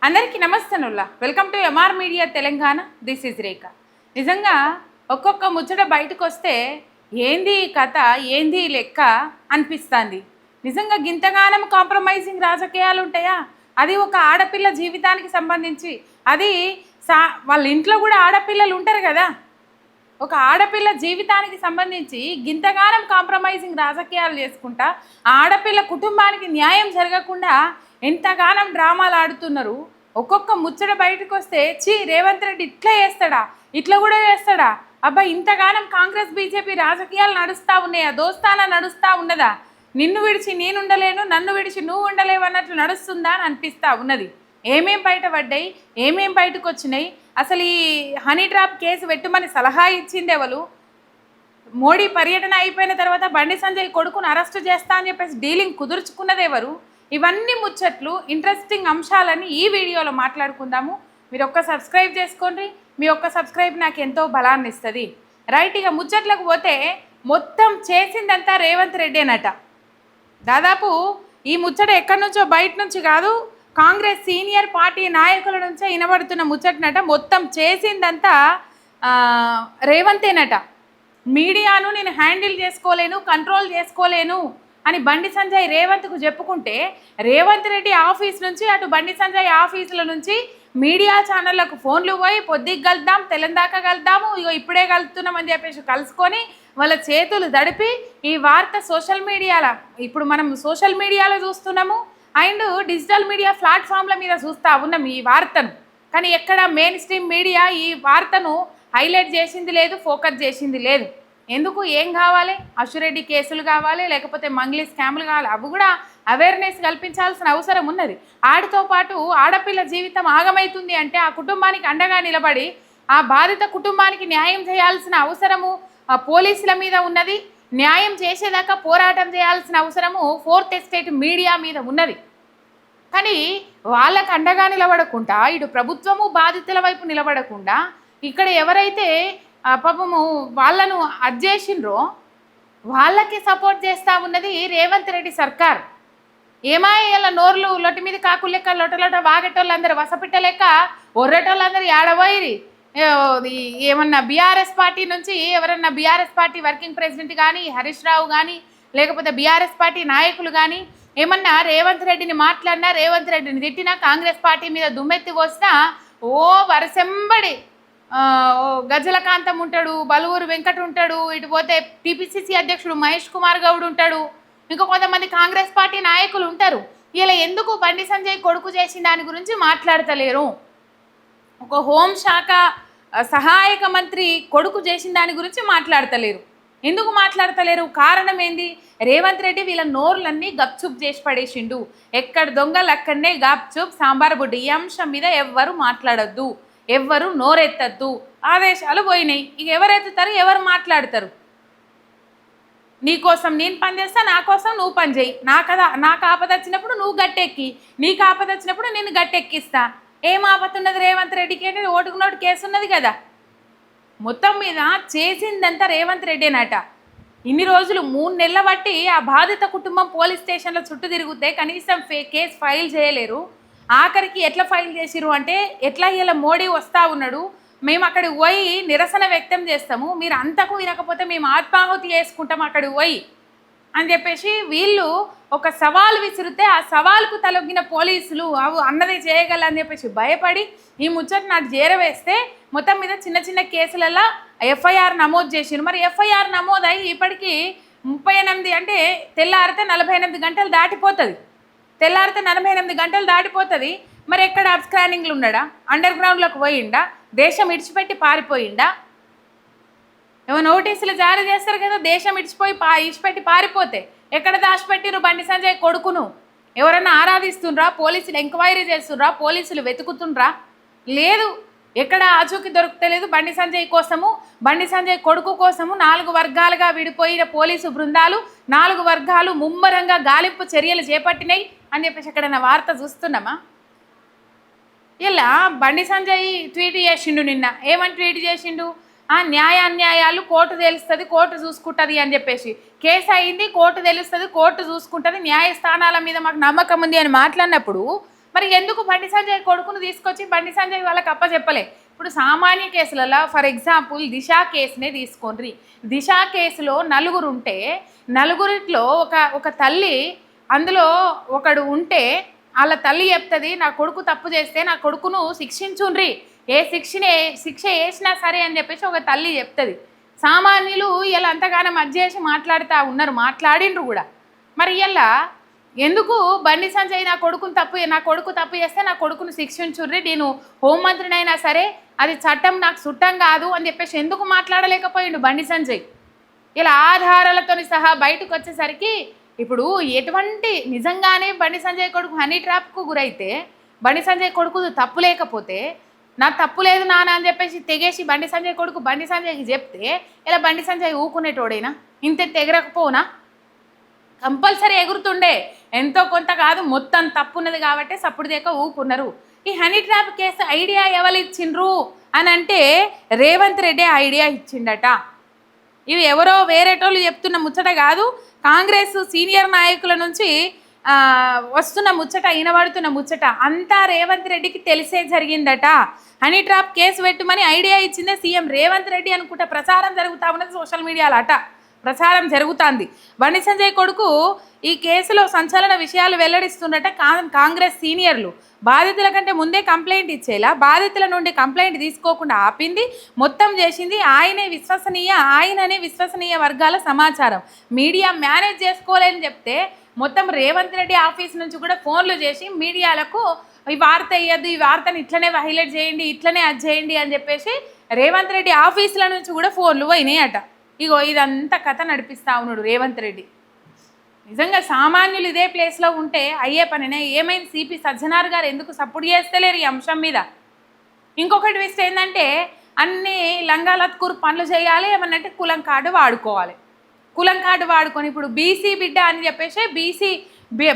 అందరికీ నమస్తేనుల్లా welcome to MR media Telangana. This is Rekha. నిజంగా ఒక్కొక్క ముచ్చట బయటకు వస్తే ఏంది కథ ఏంది లెక్క అనిపిస్తుంది. నిజంగా గింతగానం కాంప్రమైజింగ్ రాజకీయాలు ఉంటాయా? అది ఒక ఆడపిల్ల జీవితానికి సంబంధించి. అది వాళ్ళ ఇంట్లో కూడా ఆడపిల్లలు ఉంటారు కదా. ఒక ఆడపిల్ల జీవితానికి సంబంధించి గింతగానం కాంప్రమైజింగ్ రాజకీయాలు చేసుకుంటా ఆడపిల్ల కుటుంబానికి న్యాయం జరగకుండా ఎంతగానం డ్రామాలు ఆడుతున్నారు. ఒక్కొక్క ముచ్చట బయటకు వస్తే రేవంత్ రెడ్డి ఇట్లా చేస్తాడా, ఇట్లా కూడా చేస్తాడా, అబ్బా ఇంతగానం కాంగ్రెస్ బీజేపీ రాజకీయాలు నడుస్తూ ఉన్నాయా, దోస్తానా నడుస్తూ ఉన్నదా, నిన్ను విడిచి నేనుండలేను నన్ను విడిచి నువ్వు ఉండలేవు అన్నట్లు నడుస్తుందా అని అనిపిస్తూ ఉన్నది. ఏమేం బయటపడ్డాయి, ఏమేం బయటకు వచ్చినాయి, అసలు ఈ హనీ ట్రాప్ కేసు పెట్టమని సలహా ఇచ్చింది ఎవరు, మోడీ పర్యటన అయిపోయిన తర్వాత బండి సంజయ్ కొడుకును అరెస్టు చేస్తా అని చెప్పేసి డీలింగ్ కుదుర్చుకున్నది ఎవరు, ఇవన్నీ ముచ్చట్లు ఇంట్రెస్టింగ్ అంశాలని ఈ వీడియోలో మాట్లాడుకుందాము. మీరు ఒక్క సబ్స్క్రైబ్ చేసుకోండి, మీ ఒక్క సబ్స్క్రైబ్ నాకు ఎంతో బలాన్ని ఇస్తుంది. రైట్, ఇక ముచ్చట్లకు పోతే మొత్తం చేసిందంతా రేవంత్ రెడ్డి అనట. దాదాపు ఈ ముచ్చట ఎక్కడి నుంచో బయట నుంచి కాదు, కాంగ్రెస్ సీనియర్ పార్టీ నాయకుల నుంచే వినబడుతున్న ముచ్చటనట. మొత్తం చేసిందంతా రేవంతేనట. మీడియాను నేను హ్యాండిల్ చేసుకోలేను, కంట్రోల్ చేసుకోలేను అని బండి సంజయ్ రేవంత్కు చెప్పుకుంటే, రేవంత్ రెడ్డి ఆఫీస్ నుంచి అటు బండి సంజయ్ ఆఫీసుల నుంచి మీడియా ఛానళ్లకు ఫోన్లు పోయి పొద్దుకి కలుద్దాం, తెలందాక కలుద్దాము, ఇగో ఇప్పుడే కలుస్తున్నామని చెప్పేసి కలుసుకొని వాళ్ళ చేతులు దడిపి ఈ వార్త సోషల్ మీడియాలో, ఇప్పుడు మనం సోషల్ మీడియాలో చూస్తున్నాము అండ్ డిజిటల్ మీడియా ప్లాట్ఫామ్ల మీద చూస్తూ ఉన్నాం ఈ వార్తను. కానీ ఎక్కడ మెయిన్ స్ట్రీమ్ మీడియా ఈ వార్తను హైలైట్ చేసింది లేదు, ఫోకస్ చేసింది లేదు. ఎందుకు, ఏం కావాలి, అశురెడ్డి కేసులు కావాలి, లేకపోతే మంగ్లీ స్కాములు కావాలి, అవి కూడా అవేర్నెస్ కల్పించాల్సిన అవసరం ఉన్నది. ఆడితో పాటు ఆడపిల్ల జీవితం ఆగమవుతుంది అంటే ఆ కుటుంబానికి అండగా నిలబడి ఆ బాధిత కుటుంబానికి న్యాయం చేయాల్సిన అవసరము పోలీసుల మీద ఉన్నది. న్యాయం చేసేదాకా పోరాటం చేయాల్సిన అవసరము ఫోర్త్ ఎస్టేట్ మీడియా మీద ఉన్నది. కానీ వాళ్ళకు అండగా నిలబడకుండా, ఇటు ప్రభుత్వము బాధితుల వైపు నిలబడకుండా, ఇక్కడ ఎవరైతే పాపము వాళ్ళను అడ్జేసిండ్రో వాళ్ళకి సపోర్ట్ చేస్తూ ఉన్నది రేవంత్ రెడ్డి సర్కార్. ఏమాయ్యాల నోర్లు లొట్టి మీద కాకు లెక్క లొటలొట వాగేటోళ్ళందరూ వసపిట్టలేక ఒర్రటోళ్ళందరూ ఏడబోయిరి. ఏమన్నా బీఆర్ఎస్ పార్టీ నుంచి ఎవరన్నా బీఆర్ఎస్ పార్టీ వర్కింగ్ ప్రెసిడెంట్ కానీ, హరీష్ రావు కానీ, లేకపోతే బీఆర్ఎస్ పార్టీ నాయకులు కానీ ఏమన్నా రేవంత్ రెడ్డిని మాట్లాడినా, రేవంత్ రెడ్డిని తిట్టినా, కాంగ్రెస్ పార్టీ మీద దుమ్మెత్తి పోసినా వరసెంబడి గజలకాంతం ఉంటాడు, బలువురు వెంకట్ ఉంటాడు, ఇటు పోతే టీపీసీసీ అధ్యక్షుడు మహేష్ కుమార్ గౌడ్ ఉంటాడు, ఇంకా కొంతమంది కాంగ్రెస్ పార్టీ నాయకులు ఉంటారు. ఇలా ఎందుకు బండి సంజయ్ కొడుకు చేసిన దాని గురించి మాట్లాడతలేరు, ఒక హోంశాఖ సహాయక మంత్రి కొడుకు చేసిన దాని గురించి మాట్లాడతలేరు. ఎందుకు మాట్లాడతలేరు, కారణం ఏంది? రేవంత్ రెడ్డి వీళ్ళ నోర్లన్నీ గప్చుప్ చేసి పడేసిండు. ఎక్కడ దొంగలు అక్కడనే గప్చుప్ సాంబార్ బుడ్డి. ఈ అంశం మీద ఎవ్వరు మాట్లాడొద్దు, ఎవ్వరు నోరెత్తద్దు, ఆదేశాలు పోయినాయి. ఇక ఎవరెత్తుతారు, ఎవరు మాట్లాడతారు? నీకోసం నేను పనిచేస్తా, నా కోసం నువ్వు పని చేయి, నాకు ఆపద వచ్చినప్పుడు నువ్వు గట్టెక్కి, నీకు ఆపద వచ్చినప్పుడు నేను గట్టెక్కిస్తా. ఏం ఆపతున్నది రేవంత్ రెడ్డికి అంటే ఓటుకు నోటు కేసు ఉన్నది కదా. మొత్తం మీద చేసిందంతా రేవంత్ రెడ్డేనట. ఇన్ని రోజులు 3 నెలల బట్టి ఆ బాధిత కుటుంబం పోలీస్ స్టేషన్ల చుట్టూ తిరిగితే కనీసం కేసు ఫైల్ చేయలేరు. ఆఖరికి ఎట్లా ఫైల్ చేసిరు అంటే, ఎట్లా ఇలా మోడీ వస్తూ ఉన్నాడు, మేము అక్కడికి పోయి నిరసన వ్యక్తం చేస్తాము, మీరు అంతకు వినకపోతే మేము ఆత్మాహుతి చేసుకుంటాం అక్కడికి పోయి అని చెప్పేసి వీళ్ళు ఒక సవాల్ విసిరితే ఆ సవాల్కు తలొగ్గిన పోలీసులు అవి అన్నది చేయగలని చెప్పేసి భయపడి ఈ ముచ్చట నాకు చేరవేస్తే మొత్తం మీద చిన్న చిన్న కేసులలో ఎఫ్ఐఆర్ నమోదు చేసిరు. మరి ఎఫ్ఐఆర్ నమోదై ఇప్పటికీ 38 అంటే తెల్లారితే 48 గంటలు దాటిపోతుంది. తెల్లారితే 48 గంటలు దాటిపోతుంది. మరి ఎక్కడ అబ్స్క్రానింగ్లు ఉన్నాడా, అండర్ గ్రౌండ్లోకి పోయిండా, దేశం ఇడిచిపెట్టి పారిపోయిండా? ఏమో నోటీసులు జారీ చేస్తారు కదా, దేశం ఇడిచిపెట్టి పారిపోతే ఎక్కడ దాచిపెట్టిరు బండి సంజయ్ కొడుకును? ఎవరన్నా ఆరాధిస్తుండ్రా, పోలీసులు ఎంక్వైరీ చేస్తుండ్రా, పోలీసులు వెతుకుతుండ్రా? లేదు, ఎక్కడ ఆచూకీ దొరుకుతలేదు. బండి సంజయ్ కోసము, బండి సంజయ్ కొడుకు కోసము 4 వర్గాలుగా విడిపోయిన పోలీసు బృందాలు 4 వర్గాలు ముమ్మరంగా గాలింపు చర్యలు చేపట్టినాయి అని చెప్పేసి ఎక్కడైనా వార్త చూస్తున్నామా? ఇలా బండి సంజయ్ ట్వీట్ చేసిండు నిన్న. ఏమని ట్వీట్ చేసిండు? న్యాయాన్యాయాలు కోర్టు తెలుస్తుంది, కోర్టు చూసుకుంటుంది అని చెప్పేసి, కేసు అయింది, కోర్టు తెలుస్తుంది, కోర్టు చూసుకుంటుంది, న్యాయస్థానాల మీద మాకు నమ్మకం ఉంది అని మాట్లాడినప్పుడు మరి ఎందుకు బండి సంజయ్ కొడుకును తీసుకొచ్చి బండి సంజయ్ వాళ్ళకి అప్పచెప్పలే? ఇప్పుడు సామాన్య కేసులలో ఫర్ ఎగ్జాంపుల్ దిశ కేసునే తీసుకోండి. దిశ కేసులో నలుగురు ఉంటే నలుగురిలో ఒక తల్లి అందులో ఒకడు ఉంటే వాళ్ళ తల్లి చెప్తుంది, నా కొడుకు తప్పు చేస్తే నా కొడుకును శిక్షించుండ్రి, ఏ శిక్ష వేసినా సరే అని చెప్పేసి ఒక తల్లి చెప్తుంది. సామాన్యులు ఇలా అంతగానో మధ్యేసి మాట్లాడుతూ ఉన్నారు, మాట్లాడిండ్రు కూడా. మరి ఇలా ఎందుకు బండి సంజయ్ నా కొడుకు తప్పు చేస్తే నా కొడుకును శిక్షించుర్రి, నేను హోంమంత్రినైనా సరే అది చట్టం నాకు చుట్టం కాదు అని చెప్పేసి ఎందుకు మాట్లాడలేకపోయిండు బండి సంజయ్? ఇలా ఆధారాలతో సహా బయటకు వచ్చేసరికి ఇప్పుడు ఎటువంటి నిజంగానే బండి సంజయ్ కొడుకు హనీ ట్రాప్కు గురైతే బండి సంజయ్ కొడుకు తప్పు లేకపోతే నాకు తప్పు లేదు నాన్న అని చెప్పేసి తెగేసి బండి సంజయ్కి చెప్తే ఇలా బండి సంజయ్ ఊకునేటోడైనా ఇంత ఎగరకపోనా? కంపల్సరీ ఎగురుతుండే, ఎంతో కొంత కాదు మొత్తం తప్పున్నది కాబట్టి సప్పుడు దేక ఊకున్నారు. ఈ హనీ ట్రాప్ కేసు ఐడియా ఎవరు ఇచ్చిండ్రు అని అంటే రేవంత్ రెడ్డి ఐడియా ఇచ్చిండట. ఇవి ఎవరో వేరేటోళ్ళు చెప్తున్న ముచ్చట కాదు, కాంగ్రెస్ సీనియర్ నాయకుల నుంచి వస్తున్న ముచ్చట, వినబడుతున్న ముచ్చట అంతా రేవంత్ రెడ్డికి తెలిసే జరిగిందట. హనీ ట్రాప్ కేసు పెట్టమని ఐడియా ఇచ్చిందే సీఎం రేవంత్ రెడ్డి అనుకుంటే ప్రచారం జరుగుతూ ఉన్నది సోషల్ మీడియాలో ప్రచారం జరుగుతుంది. బండి సంజయ్ కొడుకు ఈ కేసులో సంచలన విషయాలు వెల్లడిస్తున్నట్ట. కాంగ్రెస్ సీనియర్లు బాధితుల కంటే ముందే కంప్లైంట్ ఇచ్చేలా బాధితుల నుండి కంప్లైంట్ తీసుకోకుండా ఆపింది, మొత్తం చేసింది ఆయననే విశ్వసనీయ వర్గాల సమాచారం. మీడియా మేనేజ్ చేసుకోలేని చెప్తే మొత్తం రేవంత్ రెడ్డి ఆఫీస్ నుంచి కూడా ఫోన్లు చేసి మీడియాలకు ఈ వార్త ఇయ్యద్దు, ఈ వార్తను ఇట్లనే హైలైట్ చేయండి, ఇట్లనే అది చేయండి అని చెప్పేసి రేవంత్ రెడ్డి ఆఫీసుల నుంచి కూడా ఫోన్లు పోయినాయట. ఇగో ఇదంతా కథ నడిపిస్తా ఉన్నాడు రేవంత్ రెడ్డి. నిజంగా సామాన్యులు ఇదే ప్లేస్లో ఉంటే అయ్యే పనినే. ఏమైంది, సిపి సజ్జనార్ గారు ఎందుకు సపోర్ట్ చేస్తలేరు ఈ అంశం మీద? ఇంకొకటి విషయం ఏంటంటే అన్ని లంగాలత్కూరు పనులు చేయాలి, ఏమన్నంటే కులం కార్డు వాడుకోవాలి. కులం కార్డు వాడుకొని ఇప్పుడు బీసీ బిడ్డ అని చెప్పేసి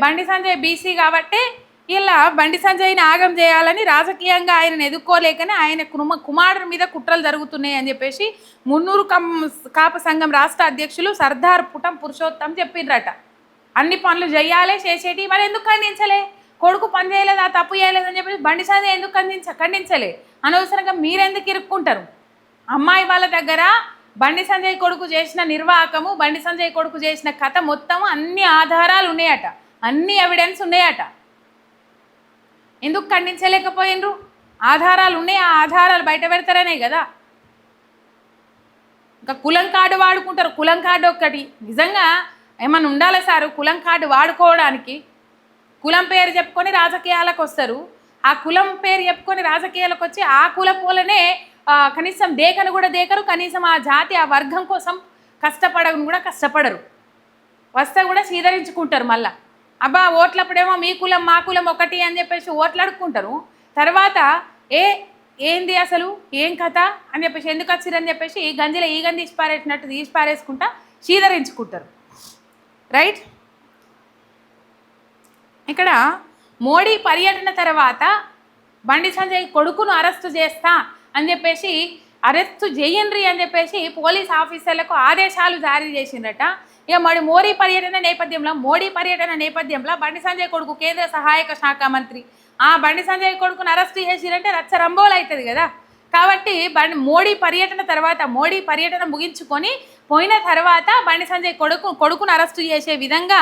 బండి సంజయ్ బీసీ కాబట్టి ఇలా బండి సంజయ్ని ఆగం చేయాలని రాజకీయంగా ఆయనను ఎదుర్కోలేకనే ఆయన కుమారుడి మీద కుట్రలు జరుగుతున్నాయి అని చెప్పేసి మున్నూరు కాప సంఘం రాష్ట్ర అధ్యక్షులు సర్దార్ పురుషోత్తం చెప్పిండ్రట. అన్ని పనులు చేయాలి చేసేటి, మరి ఎందుకు ఖండించలే? కొడుకు పని చేయలేదు, ఆ తప్పు చేయలేదు అని చెప్పేసి బండి సంజయ్ ఎందుకు ఖండించలే? అనవసరంగా మీరెందుకు ఇరుక్కుంటారు? అమ్మాయి వాళ్ళ దగ్గర బండి సంజయ్ కొడుకు చేసిన నిర్వాహకము, బండి సంజయ్ కొడుకు చేసిన కథ మొత్తం అన్ని ఆధారాలు ఉన్నాయట, అన్ని ఎవిడెన్స్ ఉన్నాయట. ఎందుకు ఖండించలేకపోయినరు? ఆధారాలు ఉన్నాయి, ఆ ఆధారాలు బయట పెడతారనే కదా. ఇంకా కులం కార్డు వాడుకుంటారు. కులం కార్డు ఒక్కటి నిజంగా ఏమన్నా ఉండాలి సారు కులం కార్డు వాడుకోవడానికి? కులం పేరు చెప్పుకొని రాజకీయాలకు వస్తారు, ఆ కులం పేరు చెప్పుకొని రాజకీయాలకు వచ్చి ఆ కులం పోలనే కనీసం దేకను కూడా దేకరు, కనీసం ఆ జాతి ఆ వర్గం కోసం కష్టపడరు, వస్తే కూడా సీదరించుకుంటారు. మళ్ళా అబ్బా ఓట్లప్పుడేమో మీ కులం మా కులం ఒకటి అని చెప్పేసి ఓట్లాడుకుంటారు. తర్వాత ఏంది అసలు ఏం కథ అని చెప్పేసి ఎందుకు వచ్చిరని చెప్పేసి గంజిలో ఈగని తీసి పారేసుకుంటా సీదరించుకుంటారు. రైట్. ఇక్కడ మోడీ పర్యటన తర్వాత బండి సంజయ్ కొడుకును అరెస్టు చేస్తా అని చెప్పేసి అరెస్టు చేయండి అని చెప్పేసి పోలీస్ ఆఫీసర్లకు ఆదేశాలు జారీ చేసిందట. ఇక మోడీ పర్యటన నేపథ్యంలో బండి సంజయ్ కొడుకు కేంద్ర సహాయక శాఖ మంత్రి, ఆ బండి సంజయ్ కొడుకును అరెస్టు చేసిరంటే రచ్చరంబోలు అవుతుంది కదా. కాబట్టి మోడీ పర్యటన ముగించుకొని పోయిన తర్వాత బండి సంజయ్ కొడుకును అరెస్టు చేసే విధంగా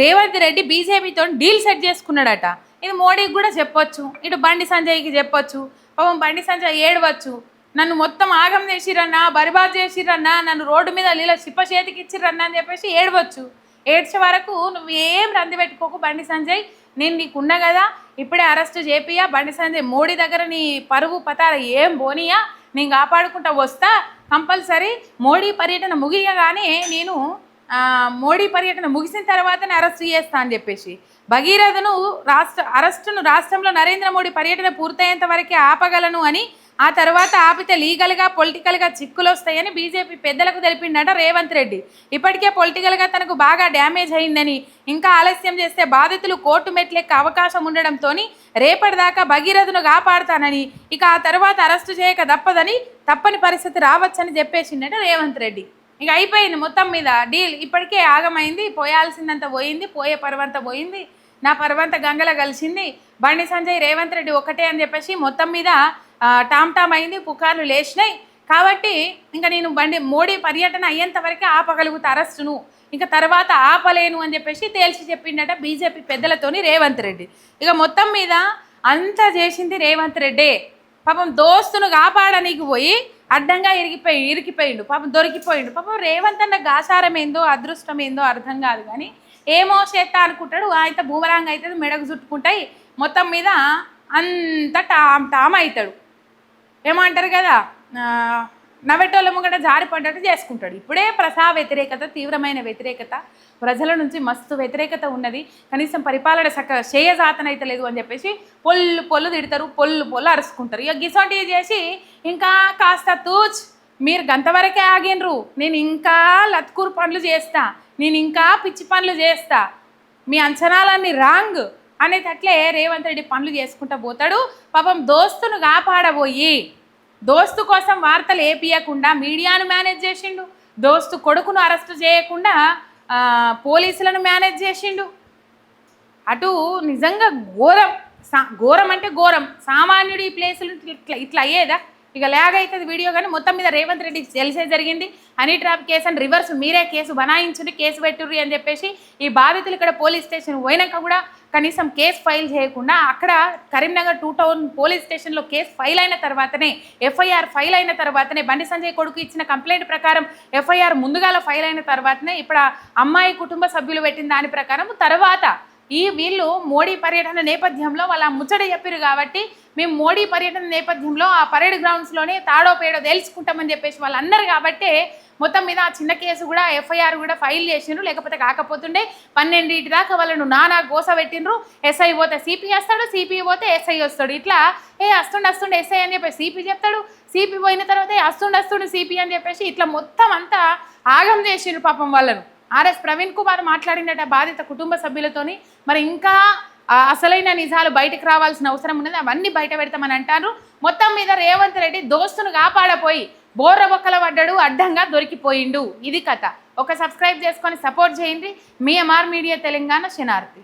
రేవంత్ రెడ్డి బీజేపీతో డీల్ సెట్ చేసుకున్నాడట. ఇది మోడీకి కూడా చెప్పొచ్చు, ఇటు బండి సంజయ్కి చెప్పొచ్చు. పాపం బండి సంజయ్ ఏడవచ్చు, నన్ను మొత్తం ఆగం చేసిరన్నా, బర్బాద్ చేసిరన్నా, నన్ను రోడ్డు మీద చిప్ప చేతికి ఇచ్చిరన్నా అని చెప్పేసి ఏడవచ్చు. ఏడ్చే వరకు నువ్వు ఏం రంది పెట్టుకోకు బండి సంజయ్, నేను నీకున్నా కదా, ఇప్పుడే అరెస్ట్ చేపియా బండి సంజయ్, మోడీ దగ్గర నీ పరువు పతార ఏం పోనీయా, నేను కాపాడుకుంటా వస్తా, కంపల్సరీ మోడీ పర్యటన ముగియగానే నేను మోడీ పర్యటన ముగిసిన తర్వాతనే అరెస్ట్ చేస్తా అని చెప్పేసి భగీరథను రాష్ట్రంలో నరేంద్ర మోడీ పర్యటన పూర్తయ్యేంత వరకే ఆపగలను అని, ఆ తర్వాత ఆపితే లీగల్గా పొలిటికల్గా చిక్కులు వస్తాయని బీజేపీ పెద్దలకు తెలిపిండట రేవంత్ రెడ్డి. ఇప్పటికే పొలిటికల్గా తనకు బాగా డ్యామేజ్ అయిందని, ఇంకా ఆలస్యం చేస్తే బాధితులు కోర్టు మెట్లెక్కే అవకాశం ఉండడంతో రేపటిదాకా భగీరథను కాపాడుతానని, ఇక ఆ తర్వాత అరెస్టు చేయక తప్పని పరిస్థితి రావచ్చని చెప్పేసిండట రేవంత్ రెడ్డి. ఇక అయిపోయింది మొత్తం మీద డీల్, ఇప్పటికే ఆగమైంది, పోయాల్సిందంత పోయింది, పోయే పర్వంతా పోయింది. నా పర్వంత గంగల కలిసింది, బండి సంజయ్ రేవంత్ రెడ్డి ఒకటే అని చెప్పేసి మొత్తం మీద టామ్ అయింది, పుకార్లు లేచినాయి. కాబట్టి ఇంకా నేను మోడీ పర్యటన అయ్యేంత వరకే ఆపగలుగుతా అరెస్టును, ఇంకా తర్వాత ఆపలేను అని చెప్పేసి తేల్చి చెప్పిండట బీజేపీ పెద్దలతోని రేవంత్ రెడ్డి. ఇక మొత్తం మీద అంతా చేసింది రేవంత్ రెడ్డే. పాపం దోస్తును కాపాడనీకి పోయి అడ్డంగా ఇరికిపోయిండు, పాపం దొరికిపోయిండు. పాపం రేవంత్ అన్న గాసారం ఏందో అదృష్టం ఏందో అర్థం కాదు, కానీ ఏమో చేస్తా అనుకుంటాడు. ఆయన బూమరాంగ్ అవుతుంది, మెడకు చుట్టుకుంటాయి, మొత్తం మీద అంత టామ్ అవుతాడు. ఏమంటారు కదా, నవ్వెటోళ్ళ ముంగట జారిపడ్డట్టు చేసుకుంటాడు. ఇప్పుడే వ్యతిరేకత, తీవ్రమైన వ్యతిరేకత, ప్రజల నుంచి మస్తు వ్యతిరేకత ఉన్నది. కనీసం పరిపాలన చేయజాతనైతే లేదు అని చెప్పేసి పొల్లు తిడతారు, పొల్లు అరుచుకుంటారు. ఇక గిసొంటివి చేసి ఇంకా కాస్త మీరు గంతవరకే ఆగినరు, నేను ఇంకా లత్కూరు పనులు చేస్తా, నేను ఇంకా పిచ్చి పనులు చేస్తా, మీ అంచనాలన్నీ రాంగ్ అనేటట్లే రేవంత్ రెడ్డి పనులు చేసుకుంటూ పోతాడు. పాపం దోస్తును కాపాడబోయి దోస్తు కోసం వార్తలు ఏపీయకుండా మీడియాను మేనేజ్ చేసిండు, దోస్తు కొడుకును అరెస్టు చేయకుండా పోలీసులను మేనేజ్ చేసిండు. అటు నిజంగా ఘోరం అంటే ఘోరం. సామాన్యుడు ఈ ప్లేసులు ఇట్లా అయ్యేదా? ఇక అవుతుంది వీడియో. కానీ మొత్తం మీద రేవంత్ రెడ్డి తెలిసే జరిగింది. హనీ ట్రాప్ కేసు అని రివర్స్ మీరే కేసు బనాయించుండి కేసు పెట్టుర్రి అని చెప్పేసి ఈ బాధితులు ఇక్కడ పోలీస్ స్టేషన్ పోయినాక కూడా కనీసం కేసు ఫైల్ చేయకుండా అక్కడ కరీంనగర్ 2 టౌన్ పోలీస్ స్టేషన్లో కేసు ఫైల్ అయిన తర్వాతనే, ఎఫ్ఐఆర్ ఫైల్ అయిన తర్వాతనే, బండి సంజయ్ కొడుకు ఇచ్చిన కంప్లైంట్ ప్రకారం ఎఫ్ఐఆర్ ముందుగాల ఫైల్ అయిన తర్వాతనే, ఇప్పుడు అమ్మాయి కుటుంబ సభ్యులు పెట్టిన దాని ప్రకారం తర్వాత వీళ్ళు మోడీ పర్యటన నేపథ్యంలో వాళ్ళ ముచ్చట చెప్పారు. కాబట్టి మేము మోడీ పర్యటన నేపథ్యంలో ఆ పరేడ్ గ్రౌండ్స్లోనే తాడో పేడో తెలుసుకుంటామని చెప్పేసి వాళ్ళు అన్నారు. కాబట్టి మొత్తం మీద ఆ చిన్న కేసు కూడా ఎఫ్ఐఆర్ కూడా ఫైల్ చేసిండ్రు. లేకపోతే కాకపోతుండే 12 దాకా వాళ్ళను నానా గోస పెట్టిండ్రు. ఎస్ఐ పోతే సిపి వస్తాడు, సిపి పోతే ఎస్ఐ వస్తాడు. ఇట్లా వస్తుండే ఎస్ఐ అని చెప్పేసి సిపి చెప్తాడు, సిపి పోయిన తర్వాత వస్తుండే సిపి అని చెప్పేసి ఇట్లా మొత్తం అంతా ఆగం చేసిండ్రు పాపం వాళ్ళను. ఆర్ఎస్ ప్రవీణ్ కుమార్ మాట్లాడినట బాధిత కుటుంబ సభ్యులతోని. మరి ఇంకా అసలైన నిజాలు బయటకు రావాల్సిన అవసరం ఉన్నది, అవన్నీ బయట పెడతామని అంటారు. మొత్తం మీద రేవంత్ రెడ్డి దోస్తును కాపాడపోయి బోర్ర బొక్కల పడ్డాడు, అడ్డంగా దొరికిపోయిండు. ఇది కథ. ఒక సబ్స్క్రైబ్ చేసుకొని సపోర్ట్ చేయండి. మీ ఎంఆర్ మీడియా తెలంగాణ శనార్థి.